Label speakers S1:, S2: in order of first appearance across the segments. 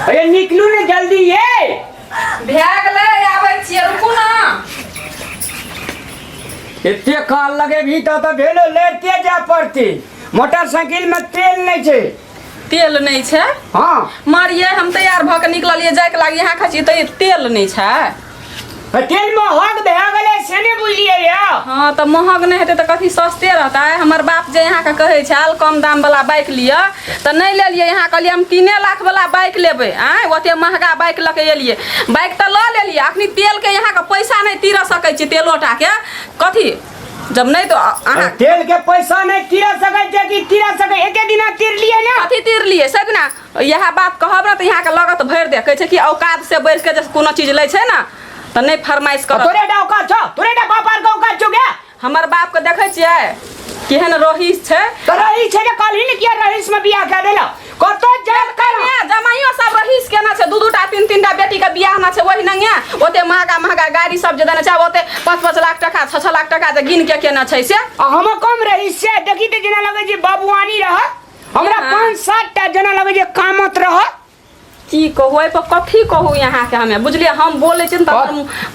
S1: अरे निकलू ने जल्दी ये
S2: भए गेलै आबै छियै रुकू ना।
S1: एते काल लगे भी तो भेलो लेते जा पड़ती। मोटरसाइकिल में तेल नहीं छे।
S2: तेल नहीं छै?
S1: हाँ
S2: मारिए हम तैयार भ के निकललिए जाय के लागी यहाँ खची त तेल नहीं छै।
S1: तेल महग भए गेलै से ने बुझलिए या।
S2: हाँ तो महग नहीं हेतै त कथी सस्ते रहता है। हमर बाप जे यहाँ के कहे छल कम दाम वाला बाइक लिया त नहीं ले लिए। यहाँ कहलिए हम 3 लाख वाला बाइक लेबै। आय ओते महंगा बाइक लके एलिए। बाइक त ल लेलिए अखनी तेल के यहाँ के पैसा नहीं तीर सकै छी। तेलोटा के कथी जब नहीं तो
S1: तेल के पैसा नहीं तीर सकै छै कि तीर सकै एके दिना तीर लिए ना।
S2: कथी तीर लिए सब ना यह बात कहब ना तो यहाँ के लगत भर दे कहे छै कि औकात से बढ़ के कोनो चीज ले छै ना तो नहीं फरमाइश कर।
S1: तोरे डा औकात छ तोरे डा बापार के औकात छ गे।
S2: हमर बाप के देखे छियै केहन रहीस छै।
S1: तो रहीस छै के कहली ने किया रहीस में बियाह कर देला कतो जल कर
S2: जमाइयो सब रहीस केना छै। 2-2टा 3-3टा बेटी के बियाह ना छै वही नंगे ओते महंगा गाड़ी सब जे देना छै ओते 5-5 लाख टका 6-6 लाख टका जे गिन के केना छै से।
S1: हम कम रहीस से देखी त जना लगे जे बाबूआनी रह हमरा 5-7 टा जना लगे जे कामत रह।
S2: की कहू ए पर कथी कहू यहाँ के हमें बुझलिए हम बोले छिन त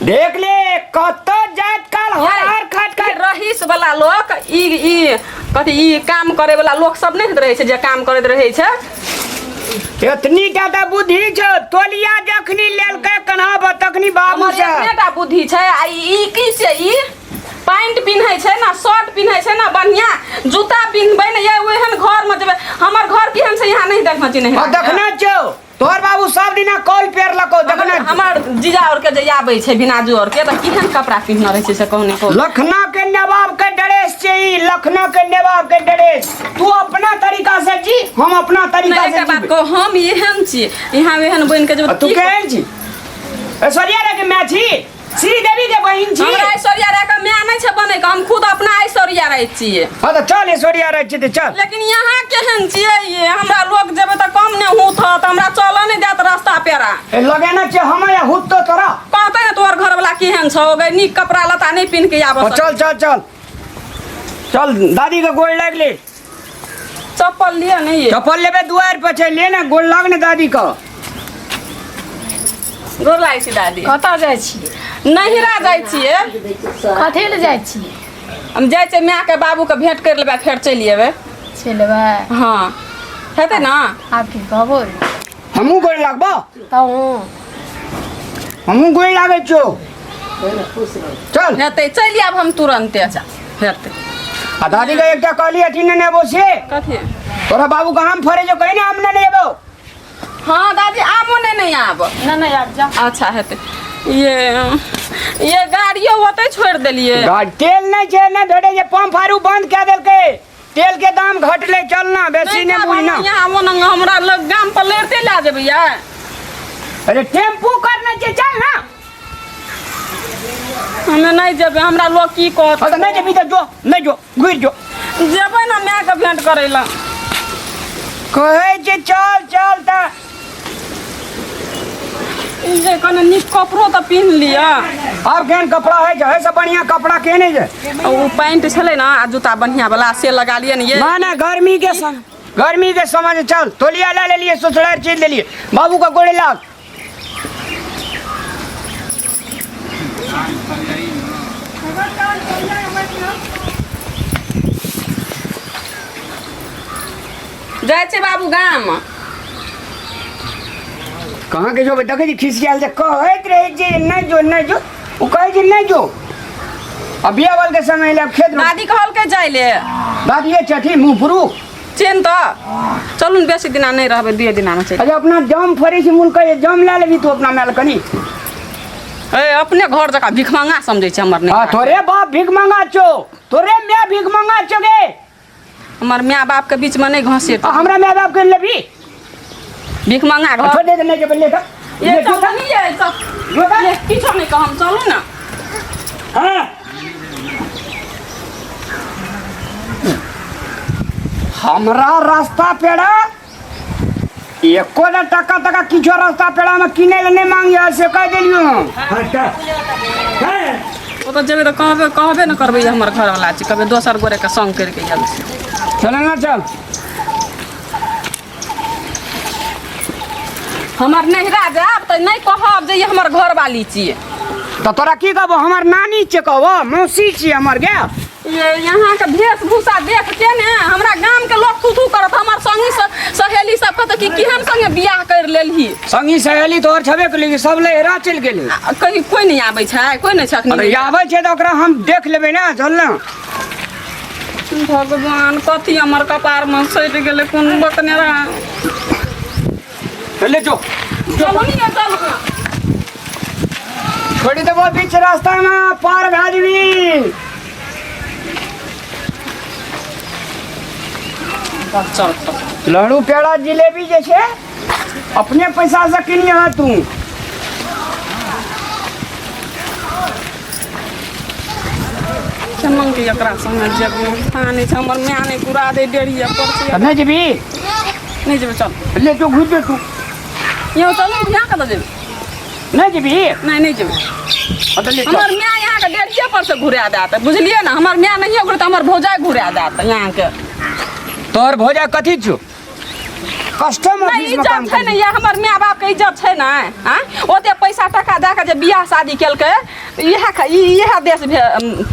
S1: देख ले कतो जात काल हर खट
S2: रहीस वाला लोग ई कथी ई काम करे वाला लोग सब नहीं रहे छै जे काम करत रहे छै।
S1: इतनी ज्यादा बुद्धि छ तोलिया जखनी लेल के कन्हा तखनी बाबू से
S2: इतनेटा बुद्धि छै। आ ई की छै ई पैंट पिन्है छै ना शर्ट पिन्है छै ना बढ़िया जूता पिन्हबै ना ये ओहन घर में जेबै। हमर घर केहन छै यहाँ नहीं देखना चिन्ह
S1: देखना छौ तोहर बाबू सब दिना कॉल पेर लको देखना।
S2: हमर जीजा और के जे आबै छै बिनाजू और के त केहन कपड़ा पिन्हना रहै छै से कहू ने कहू।
S1: लखनऊ के नवाब के ड्रेस छै ई लखनऊ के नवाब के ड्रेस। तू अपना तरीका से जी हम अपना तरीका से
S2: बात को हम एहन छी यहाँ एहन बन के जो
S1: तू केहन छी ऐश्वर्या रे के मैं छी श्रीदेवी के बहन छी।
S2: हमरा ऐश्वर्या रे के मैं नहीं छै बने के हम खुद अपना ऐश्वर्या रहे छिए।
S1: हां त चल ऐश्वर्या रहे छी त चल।
S2: लेकिन यहाँ केहन छिए ये हमरा लोग जेबे त कम ने होत त हमरा चल नहीं देत रास्ता पेरा।
S1: ए लगे ना छै हम या हुत तो तोरा
S2: कहते ना तोर घर वाला केहन छौ गे नीक कपड़ा लता नहीं पिन के आबो।
S1: चल चल चल चल दादी के गोड़ लाग ले।
S2: चप्पल लिया नहीं ये
S1: चप्पल लेबे दुआर पर छै ले ना गोड़ लाग ने दादी का।
S2: गोड़ लाग छी दादी।
S3: कतऽ जाइ छियै?
S2: नहिरा जाइ छिए।
S3: कथी ले जाइ छियै?
S2: हम जाइ छै माँ के बाबू के भेंट कर लेबे फेर चलि एबे।
S3: चलबै
S2: हां हेतै ना
S3: आब की कहबो
S1: हमहू गोड़ लागबो
S3: तहूँ
S1: हमहू गोड़ लागे छो चल
S2: हेतै चलि आब हम तुरंते जा हेतै।
S1: आ दादी के एकटा कहली अथी ने नेबो से
S2: कथी
S1: तोरा बाबू का हम फरे जो कहीं ना हम ने नेबो।
S2: हाँ दादी आबो नहीं आब
S3: नहीं आब जा।
S2: अच्छा हेतै। ये गाड़ियो होते छोड़ देलिए
S1: तेल नहीं छे ना धोड़े जे पंप फारू बंद कर देलके तेल के दाम घटले चलना बेसी ने बुझना।
S2: यहाँ वो न हमरा लोग गाम पर लेते ला जेबै या।
S1: अरे टेम्पू करना छे चल ना
S2: हमें नहीं जेबै हमरा लोग की कहत।
S1: तो नहीं जेबी तो जो नहीं जो घुर जो
S2: जेबै ना माँ के भेंट करे ला
S1: कहे जे चल चल त
S2: जे कने नीक कपड़ो तो पिन लिया।
S1: अब केहन कपड़ा है जो है सब बढ़िया कपड़ा केने जे
S2: वो पैंट छले ना आ जूता बढ़िया वाला से लगा लिए ये
S1: ना ना गर्मी के समझ चल तोलिया ला ले लिए ससुराल चीज ले लिए बाबू का गोड़े लाग।
S2: जाय छै बाबू गाम
S1: कहाँ के जो देखे खिसियाल से कहत रहे जे नहीं जो वो कहे जे नहीं जो अब बिया वाल के समय ले खेत में
S2: दादी कहल के जाय ले
S1: दादी ये छठी मुंह पुरु
S2: चेन तो चलू न बेसी दिना नहीं रहबे 2 दिना में चल।
S1: अरे अपना जम फरे से मुल्क ये जम ले लेबी तो अपना मेल कनी
S2: ए अपने घर जका भिख मांगा समझै छै हमर
S1: हां
S2: नहीं।
S1: तोरे बाप भीख मांगा छो तोरे मैं भीख मांगा छो गे
S2: हमर माँ बाप के बीच में नहीं घसे
S1: हमरा मैं बाप के लेबी
S2: भीख मांगा घर
S1: छोड़ दे नहीं के बल्ले का
S2: ये तो नहीं है सब ये किछो नहीं कहम चलू ना।
S1: हां हमरा रास्ता पेड़ा एको ना टका किछो रास्ता पेड़ा में किने ले नहीं मांगिया से कह देलियो अच्छा हैं
S2: वो तो जेबे तो कहबे न करबे हमर घर वाला छी कबे दोसर गोरे के संग करके आयल छी।
S1: चल ना चल
S2: हमर नहिरा जाब तऽ नहीं कहब जे ये हमर घर वाली छियै।
S1: तो तोरा की कहबो हमर नानी छे कहबो मौसी छी हमर गे।
S2: ये यहाँ के वेशभूषा देख के ने हमरा गाम के लोग थू करत। हमर संगी सहेली सब कहत कि केहन संगे बियाह कर लेलही।
S1: संगी सहेली तोहर छबे के सब लहरा चल गेले।
S2: कहीं कोई नहीं आबै छै, कोई नहीं छकनी।
S1: अरे आबै छै त ओकरा हम देख लेबै ना, चल ना।
S2: भगवान कथी हमर कपार में सट गेले कोन बकनेरा।
S1: चले जो
S2: चलो नहीं चल।
S1: छोड़ी देबो बीच रास्ता में पार भा जेबी।
S2: चल
S1: लड्डू पेड़ा जिलेबी जे छे अपने पैसा से किनी है तू।
S2: चमन के एकरा संगे जब थाने छै हमर माय ने कुरा दे डेढ़िया पर से।
S1: नहीं जेबी
S2: नहीं जेबे चल।
S1: ले जो घुस तू।
S2: यो चलो बियाह कर दे।
S1: नहीं जेबी
S2: नहीं जेबे।
S1: ले
S2: हमर माय यहाँ के डेढ़िया पर से घुरा देत, बुझलिए ना। हमर माय नहीं घुरे त हमर भौजाई घुरा देत यहाँ के।
S1: तोहर भौजा कथी छो? कस्टमर
S2: नहीं इज्जत छै ने, ये हमर माय बाप के इज्जत छै ना। हां ओते पैसा टका दे के जे बियाह शादी केलकै इहे देश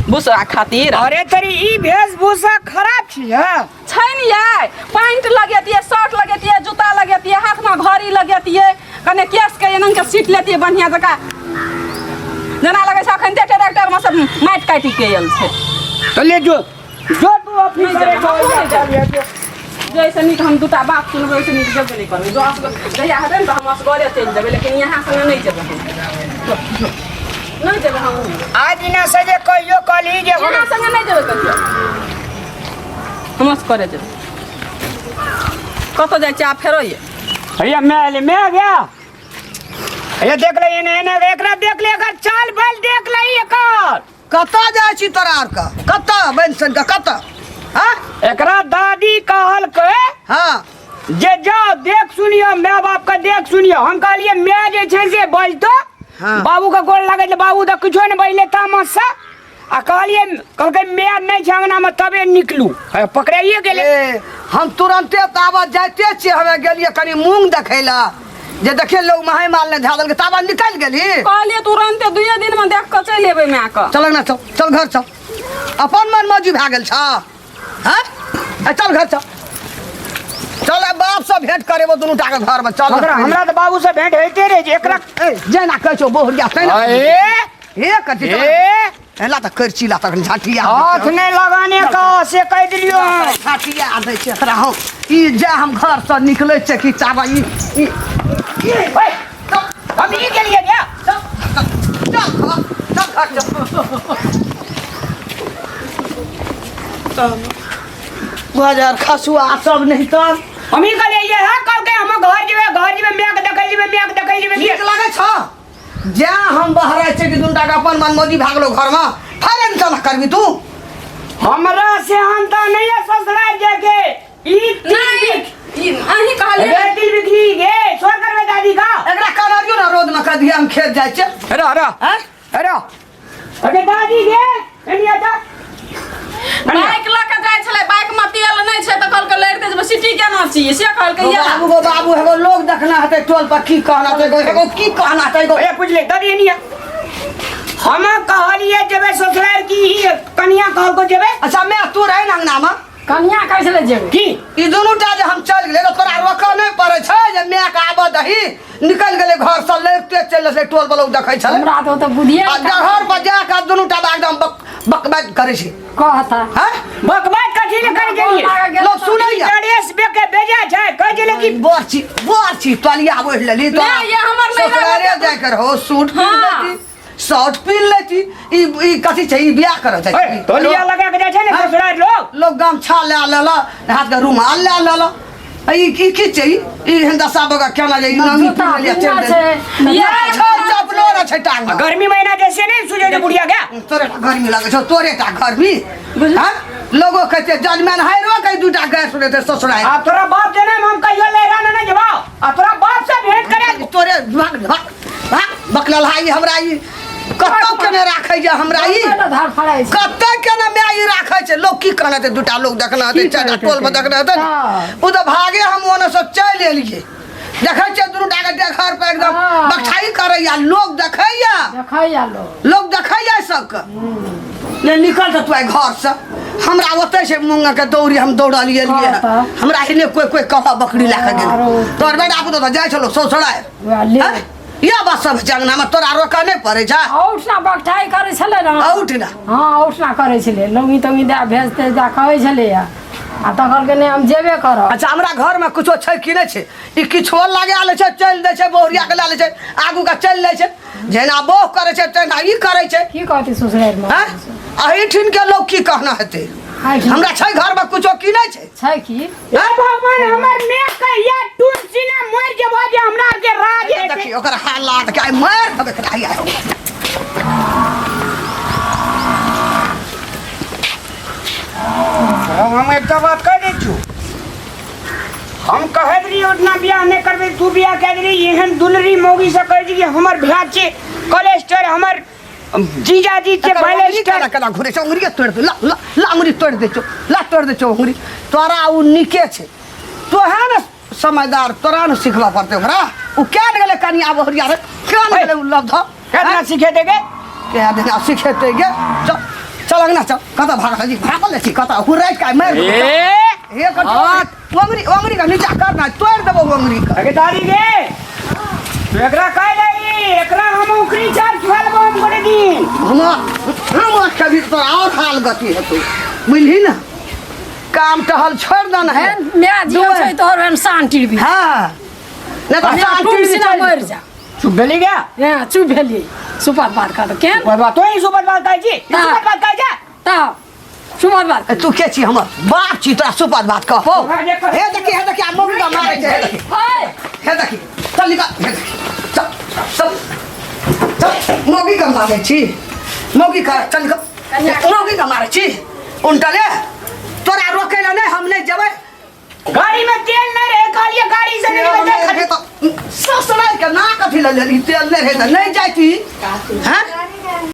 S2: भूषा खातिर।
S1: अरे तेरी ई वेशभूषा खराब छी है।
S2: छै ने ये पैंट लगेतिए, शर्ट लगेतिए, जूता लगेतिए, हाथ में घड़ी लगेतिए, कने केस के एनन के सीट लेतिए बढ़िया जका। जना लगे छै अखन ते ट्रैक्टर में सब माइट काटि के आयल छै।
S1: तो ले जो तू ऑफिस करे।
S2: जैसे नीक हम दूटा बात सुनबै वैसे नीक जब नहीं करबै। जो जहिया हेतै ने हम असगरे चलि जेबै, लेकिन यहाँ संगे नहीं जेबै हम। नहीं जेबै हम
S1: आज ना से जे कहियो कहली जे
S2: यहाँ संगे नहीं जेबै कहियो। हम असगरे जेबै। कतऽ जाइ छी आ फेरो ये
S1: भैया मैं गया। ये देख ले एने एकरा देख ले, एकर चाल बल देख ले एकर।
S4: कतऽ जाइ छी तोरा आर का? कतऽ बंसन का कतऽ? हाँ
S1: एकरा दादी कहल के
S4: हाँ
S1: जे जाओ देख सुनियो, माय बाप का देख सुनियो। हम कहलिए मैं जे छै से बजतो
S4: हाँ।
S1: बाबू का गोल लगे ले, बाबू तो कुछो नहीं बजले तामस से। आ कहलिए कहलके मैं नहीं छै अंगना में, तबे निकलू पकड़ाइए गेले।
S4: ए, हम तुरंते ताबत जाइते छियै। हमे गेलिए कनी मूंग देखैला, जे देखे लोग महाय माल ने धा देलकै, ताबत निकल गेली।
S2: कहलिए तुरंते 2 दिन में देख के चलि एबै माय के।
S4: चल ना चल घर चल। अपन मन मौजी भए गेल छ। हाँ चल घर चल। चल बाप से भेंट करेबो दुनू टा के घर में। चल
S1: हमरा तो बाबू से भेंट होते रहे जे एकरा
S4: जेना कहै छौ बोहरिया तैना ए कथी एला त करचीला तक झाटिया
S1: हाथ नहीं लगाने का से कह दिलियो।
S4: झाटिया दै छै एकरा हम। ई जे हम घर से निकलै छै कि चाबा ई
S1: ओए हम ई गेलिए क्या?
S4: बाजार खसुआ सब नहीं तो
S1: हम ही कहलिए ये है कल के हम घर जेबे मैं के देखै जेबे
S4: नीक लागे छ। जे हम बहरा छै कि दुनटा के अपन मन मौजी भागलो घर में फारे न चल करबी तू।
S1: हमरा से अंता नहीं है ससुरा जाके ई
S2: नहीं ई अही कहलिए
S1: अरे दिल बिखरी गे छोड़ करबे दादी का।
S4: एकरा करियो ना रोड में कदी हम खेत जाय छै।
S1: अरे अरे दादी गे एनिया जा।
S2: बाइक लके जाइ छले, बाइक में तेल नहीं छै त कहलकै लड़ते जेबै सिटी केना छियै से कहलकै या
S4: बाबू हेगो लोग देखना हते टोल पर की कहना ते हेगो की कहना ते
S1: ए पूछ ले दादी एनिया। हम कहलिए जेबे ससुराल की कन्या कहल को जेबे।
S4: अच्छा मैं तू रहे ना अंगना में
S3: कन्या कैसे ले जेबे?
S1: की
S4: ई दुनूटा जे हम चल गेले तोरा रोका नहीं पड़े छै जे मैं के आबे दही निकल गेले घर से लेते चल से टोल पर लोग देखै छै।
S3: हमरा तो बुधिया
S4: आ घर पर जा के दुनूटा एकदम बकबक करे छै।
S3: कहता
S4: हैं
S1: बकवास कथी ले कर गेलिए?
S4: लोग सुनैया
S1: गणेश बेके भेजा छै कह दिले कि
S4: बोरची तलिया ओढ़ लेली तो
S2: नहीं, ये हमर नहीं
S4: ससुरारे
S2: लगे।
S4: जाय कर हो सूट पहन
S2: हाँ।
S4: लेती शर्ट पहन लेती। ई कथी छै? ई बियाह कर छै।
S1: तोलिया लगा के जाय छै ने ससुराल
S4: लोग गमछा ले लेला, हाथ के रुमाल ले लेला। ई की छै? ई हिंदसा बगा केना जे नमी पहन लिया चल दे।
S2: ये
S4: छोड़ चपलो न छै टांग में।
S1: गर्मी महीना जैसे नहीं सूझे जो बुढ़िया गया।
S4: तोरे गर्मी लागे छौ, तोरे ता गर्मी। हां लोगो कहते जजमैन हैरो कई दूटा गैस सुने ते ससुराल।
S1: आ तोरा बाप देने हम कहियो ले रहना नहीं जबा। आ तोरा बाप से भेंट करे
S4: तोरे बकलल हाई हमरा ई कतौ केने राखै जे हमरा ई
S3: धार फड़ाई छै।
S4: कतौ केने मैं ई राखै छै। लोग की कहना ते दूटा लोग देखना ते चाटा टोल में देखना ते उ तो भागे हम ओने से चल एलिए। देखै छै दुनूटा के घर पे एकदम
S3: हाँ।
S4: बखाई करैया लोग देखैया
S3: देखैया
S4: लोग देखैया सबके ले निकल जा तू घर से हमरा ओते से मुंगा के दौड़ी हम दौड़लिए लिए
S3: हाँ त।
S4: हमरा हिने कोई कहा बकरी ला के गेल
S3: आरो।
S4: तोर बेटा आपको तो जाय छलो सौसड़ाय
S3: ले
S4: या बात सब जंगना में तोरा रोका नहीं पड़े छा
S3: औठना बकठाई करै छलै ने
S4: उठ ना
S3: हाँ औठना करै छलै लौंगी तौंगी दे भेजते जा कहै छलै आ तऽ कहलकै नहि हम जेबे करब
S4: अच्छा हमरा घर में कुछो छै कि नहीं छै ई किछो लगा ले छै चल दे छै बोहरिया के ला ले छै आगू का चल ले छै जेना बोह करे छै तेना ई करे छै
S3: की कहतै ससुरारि में
S4: हैं अही ठिन के लोग की कहना हेतै हमरा छै घर में कुछो की नहीं छै
S3: छै की
S1: हे भगवान हमर ने कहिया तुलसी ने मर जेबो जे हमरा के राज है
S4: देखी ओकर हालात के मार तब कराइया
S1: हम एक बात कह दे छु हम कहत रही उतना बियाह नहीं करबे तू बियाह कह रही एहन दुलरी मौगी से कह दी कि हमर बियाह छे कोलेस्टर हमर जीजा जी के
S4: कला कला घुरे छ उंगरी तोड़ दे ला ला ला उंगरी तोड़ दे छो ला तोड़ दे छो उंगरी तोरा उ निके छे तो है ना समझदार तोरा न सिखवा पड़ते हमरा उ क्या गेले कनिया बोहरिया रे क्या गेले उ लब्ध
S1: कितना सिखे देगे
S4: क्या देना सिखेते गे चल चल ना चल कता भाग जी भागल छी कता हुराई का मार ए कत उंगरी का नीचा कर ना तोड़ देबो उंगरी का
S1: अगे दादी गे एकरा कह दई एकरा हम उखरी चार खेलबो हम करे दिन
S4: हम कभी तो और हाल गति है तू बुझली ना काम टहल छोड़ दन है
S3: मैं जियो छै तोहर हम शांति भी
S4: हां न तो
S3: तुलसी ना मर जा
S1: चुप भेली गया
S3: हां चुप भेली सुपर बात कर केन
S1: कोई बात तो ही सुपर बात कह जी सुपर बात कह जा
S3: ता सुपर बात
S4: तू के छी हमर बाप छी तोरा सुपात बात कहबो हे देखी आ मम्मी का मारे छै हे देखी चल निकल चल चल चल मम्मी का मारे छी मम्मी का चल निकल मम्मी का मारे छी उनटले तोरा रोकेला नहीं हम नहीं जबै
S1: गाड़ी में तेल नहीं रहे कालिया गाड़ी से नहीं बचा
S4: ससुराल के ना कथी ले तेल नहीं रहे नहीं जाती हैं